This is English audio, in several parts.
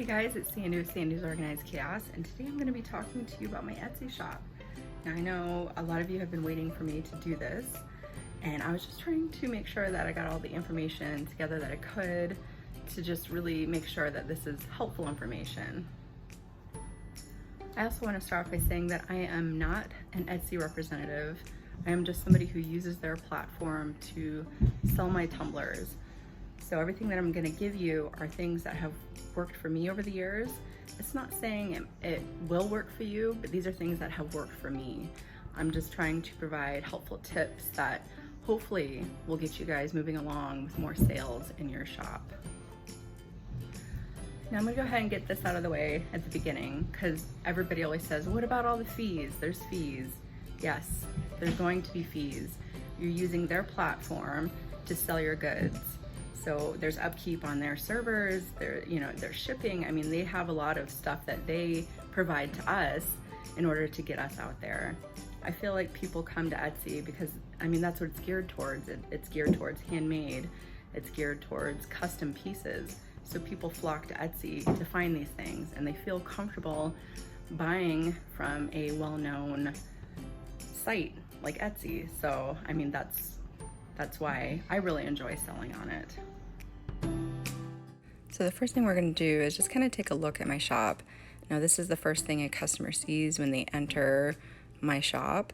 Hey guys, it's Sandy with Sandy's Organized Chaos, and today I'm going to be talking to you about my Etsy shop. Now I know a lot of you have been waiting for me to do this, and I was just trying to make sure that I got all the information together that I could to just really make sure that this is helpful information. I also want to start off by saying that I am not an Etsy representative. I am just somebody who uses their platform to sell my tumblers. So everything that I'm going to give you are things that have worked for me over the years. It's not saying it will work for you, but these are things that have worked for me. I'm just trying to provide helpful tips that hopefully will get you guys moving along with more sales in your shop. Now I'm gonna go ahead and get this out of the way at the beginning because everybody always says, what about all the fees? There's fees. Yes, there's going to be fees. You're using their platform to sell your goods. So there's upkeep on their servers, their shipping. I mean, they have a lot of stuff that they provide to us in order to get us out there. I feel like people come to Etsy because, I mean, that's what it's geared towards. It's geared towards handmade. It's geared towards custom pieces. So people flock to Etsy to find these things, and they feel comfortable buying from a well-known site like Etsy. So, I mean, that's why I really enjoy selling on it. So the first thing we're going to do is just kind of take a look at my shop. Now this is the first thing a customer sees when they enter my shop.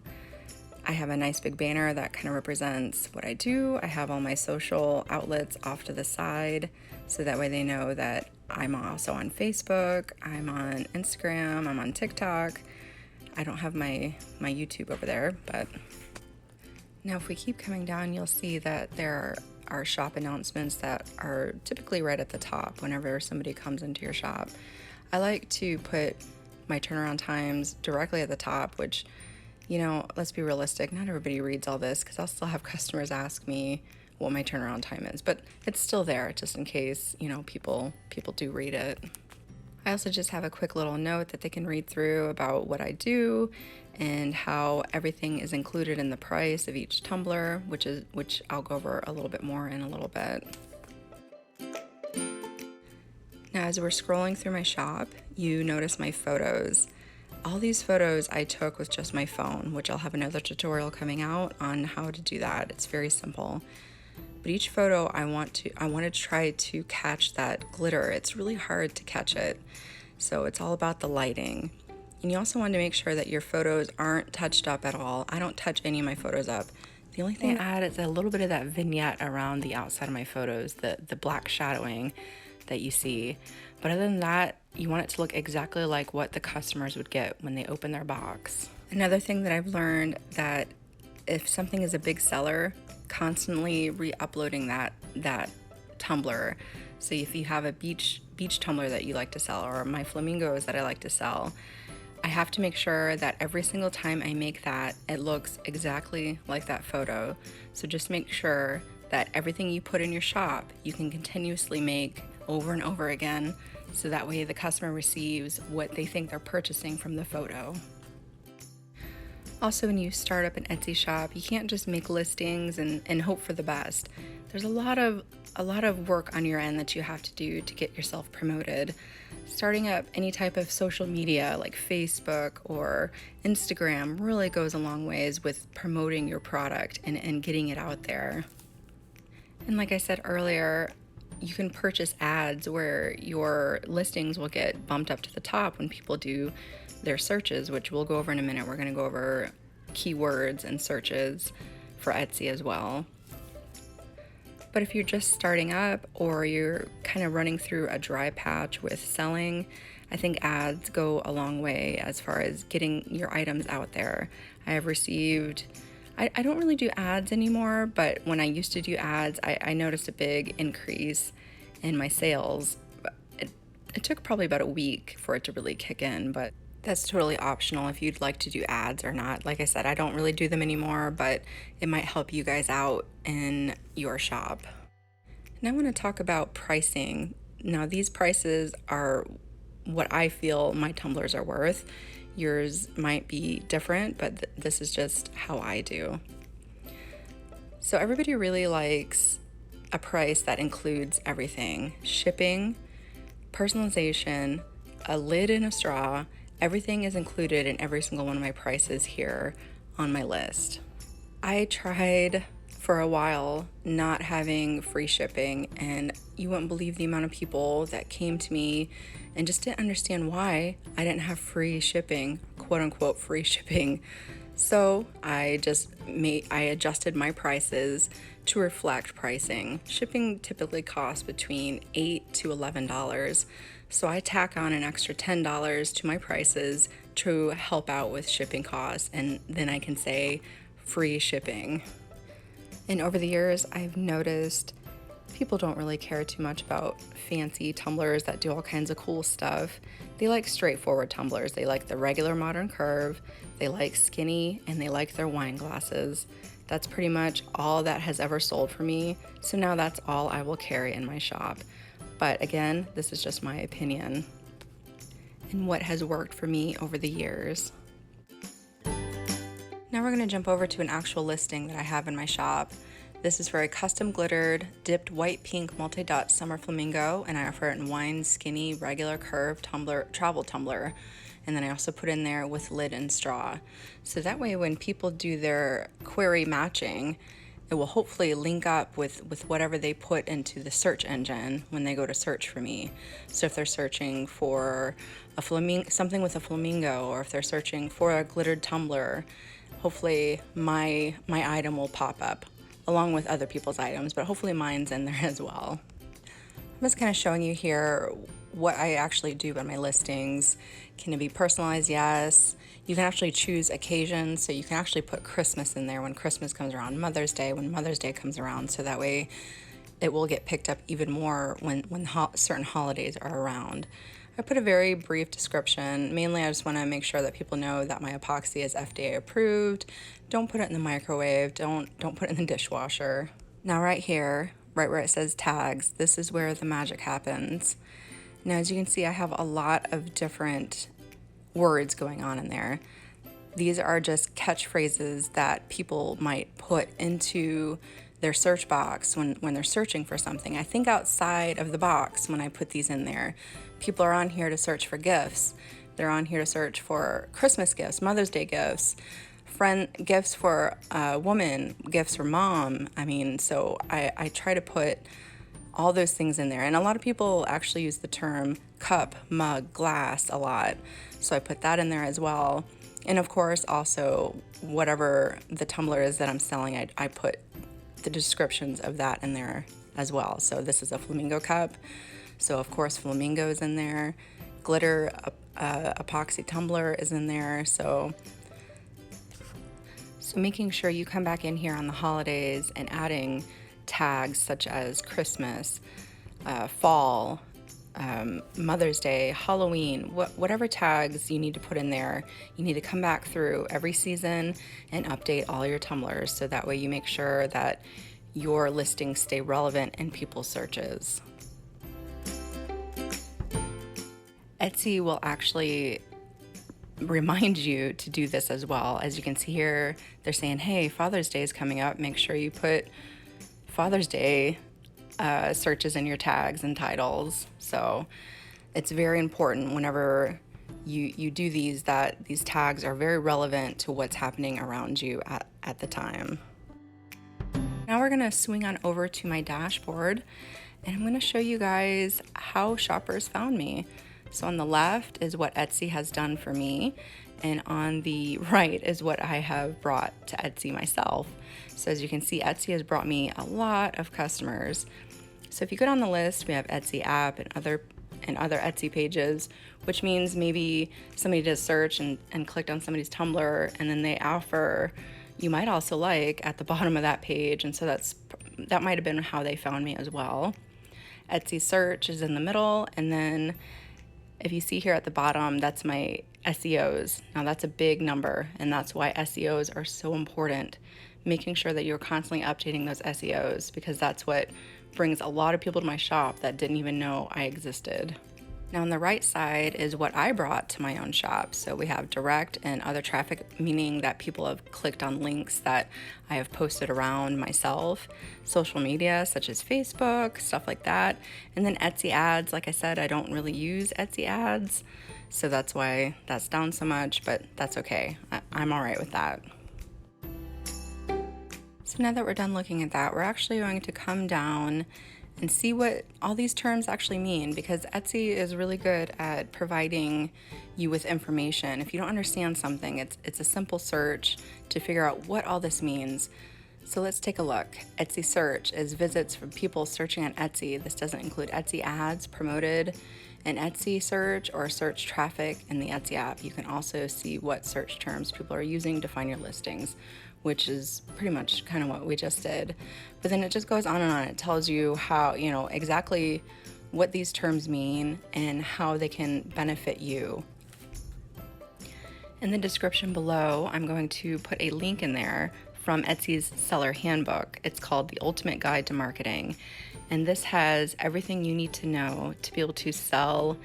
I have a nice big banner that kind of represents what I do. I have all my social outlets off to the side, so that way they know that I'm also on Facebook, I'm on Instagram, I'm on TikTok. I don't have my YouTube over there, but now if we keep coming down, you'll see that there are shop announcements that are typically right at the top whenever somebody comes into your shop. I like to put my turnaround times directly at the top, which, you know, let's be realistic, not everybody reads all this because I'll still have customers ask me what my turnaround time is, but it's still there just in case, you know, people do read it. I also just have a quick little note that they can read through about what I do and how everything is included in the price of each tumbler, which I'll go over a little bit more in a little bit. Now, as we're scrolling through my shop, you notice my photos. All these photos I took with just my phone, which I'll have another tutorial coming out on how to do that. It's very simple. But each photo I want to try to catch that glitter. It's really hard to catch it. So it's all about the lighting. And you also want to make sure that your photos aren't touched up at all. I don't touch any of my photos up. The only thing I add is a little bit of that vignette around the outside of my photos, the black shadowing that you see. But other than that, you want it to look exactly like what the customers would get when they open their box. Another thing that I've learned, that if something is a big seller, constantly re-uploading that tumbler. So if you have a beach tumbler that you like to sell, or my flamingos that I like to sell, I have to make sure that every single time I make that, it looks exactly like that photo. So just make sure that everything you put in your shop, you can continuously make over and over again, so that way the customer receives what they think they're purchasing from the photo. Also, when you start up an Etsy shop, you can't just make listings and hope for the best. There's a lot of work on your end that you have to do to get yourself promoted. Starting up any type of social media like Facebook or Instagram really goes a long ways with promoting your product and getting it out there. And like I said earlier, you can purchase ads where your listings will get bumped up to the top when people do their searches, which we'll go over in a minute. We're going to go over keywords and searches for Etsy as well. But if you're just starting up or you're kind of running through a dry patch with selling, I think ads go a long way as far as getting your items out there. I have received, I don't really do ads anymore, but when I used to do ads, I noticed a big increase in my sales. It took probably about a week for it to really kick in, but that's totally optional if you'd like to do ads or not. Like I said, I don't really do them anymore, but it might help you guys out in your shop. And I want to talk about pricing. Now, these prices are what I feel my tumblers are worth. Yours might be different, but this is just how I do. So everybody really likes a price that includes everything: shipping, personalization, a lid and a straw, everything is included in every single one of my prices here on my list. I tried for a while not having free shipping, and you wouldn't believe the amount of people that came to me and just didn't understand why I didn't have free shipping, quote unquote free shipping. So I adjusted my prices to reflect pricing. Shipping typically costs between $8 to $11. So I tack on an extra $10 to my prices to help out with shipping costs, and then I can say free shipping. And over the years, I've noticed people don't really care too much about fancy tumblers that do all kinds of cool stuff. They like straightforward tumblers. They like the regular modern curve, they like skinny, and they like their wine glasses. That's pretty much all that has ever sold for me, so now that's all I will carry in my shop. But again, this is just my opinion and what has worked for me over the years. Now we're going to jump over to an actual listing that I have in my shop. This is for a custom glittered, dipped white pink multi-dot summer flamingo, and I offer it in wine, skinny, regular, curved, tumbler, travel tumbler. And then I also put in there with lid and straw. So that way when people do their query matching, it will hopefully link up with whatever they put into the search engine when they go to search for me. So if they're searching for something with a flamingo, or if they're searching for a glittered tumbler, hopefully my item will pop up along with other people's items, but hopefully mine's in there as well. I'm just kind of showing you here what I actually do on my listings. Can it be personalized? Yes. You can actually choose occasions, so you can actually put Christmas in there when Christmas comes around, Mother's Day when Mother's Day comes around, so that way it will get picked up even more when certain holidays are around. I put a very brief description. Mainly I just want to make sure that people know that my epoxy is FDA approved. Don't put it in the microwave, don't put it in the dishwasher. Now right here, right where it says tags, this is where the magic happens. Now as you can see, I have a lot of different words going on in there. These are just catchphrases that people might put into their search box when they're searching for something. I think outside of the box when I put these in there. People are on here to search for gifts. They're on here to search for Christmas gifts, Mother's Day gifts, gifts for a woman, gifts for mom. So I try to put all those things in there. And a lot of people actually use the term cup, mug, glass a lot. So I put that in there as well. And of course, also whatever the tumbler is that I'm selling, I put the descriptions of that in there as well. So this is a flamingo cup. So of course, flamingo is in there. Glitter epoxy tumbler is in there. So making sure you come back in here on the holidays and adding tags such as Christmas, fall, Mother's Day, Halloween, whatever tags you need to put in there, you need to come back through every season and update all your tumblers, so that way you make sure that your listings stay relevant in people's searches. Etsy will actually remind you to do this as well. As you can see here, they're saying, hey, Father's Day is coming up. Make sure you put Father's Day searches in your tags and titles. So it's very important whenever you do these, that these tags are very relevant to what's happening around you at the time. Now we're gonna swing on over to my dashboard, and I'm gonna show you guys how shoppers found me. So on the left is what Etsy has done for me, and on the right is what I have brought to Etsy myself. So as you can see, Etsy has brought me a lot of customers. So if you go down the list, we have Etsy app and other Etsy pages, which means maybe somebody did a search and clicked on somebody's Tumbler, and then they offer you might also like at the bottom of that page, and so that might have been how they found me as well. Etsy search is in the middle, and then if you see here at the bottom, that's my SEOs. Now that's a big number, and that's why SEOs are so important. Making sure that you're constantly updating those SEOs, because that's what brings a lot of people to my shop that didn't even know I existed. Now on the right side is what I brought to my own shop. So we have direct and other traffic, meaning that people have clicked on links that I have posted around myself, social media such as Facebook, stuff like that. And then Etsy ads. Like I said, I don't really use Etsy ads, so that's why that's down so much, but that's okay. I'm all right with that. So now that we're done looking at that, we're actually going to come down and see what all these terms actually mean, because Etsy is really good at providing you with information. If you don't understand something, it's a simple search to figure out what all this means. So let's take a look. Etsy search is visits from people searching on Etsy. This doesn't include Etsy ads promoted in Etsy search or search traffic in the Etsy app. You can also see what search terms people are using to find your listings, which is pretty much kind of what we just did. But then it just goes on and on. It tells you how, exactly what these terms mean and how they can benefit you. In the description below, I'm going to put a link in there from Etsy's seller handbook. It's called The Ultimate Guide to Marketing. And this has everything you need to know to be able to sell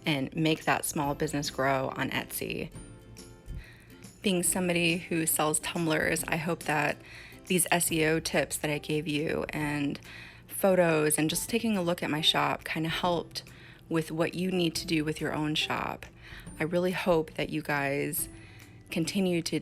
and make that small business grow on Etsy. Being somebody who sells tumblers, I hope that these SEO tips that I gave you and photos and just taking a look at my shop kind of helped with what you need to do with your own shop. I really hope that you guys continue to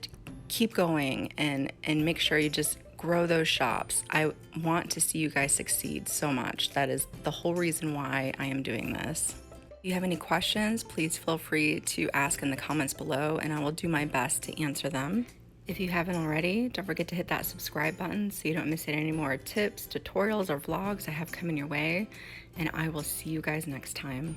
keep going and make sure you just grow those shops. I want to see you guys succeed so much. That is the whole reason why I am doing this. If you have any questions, please feel free to ask in the comments below and I will do my best to answer them. If you haven't already, don't forget to hit that subscribe button so you don't miss any more tips, tutorials, or vlogs I have coming your way. And I will see you guys next time.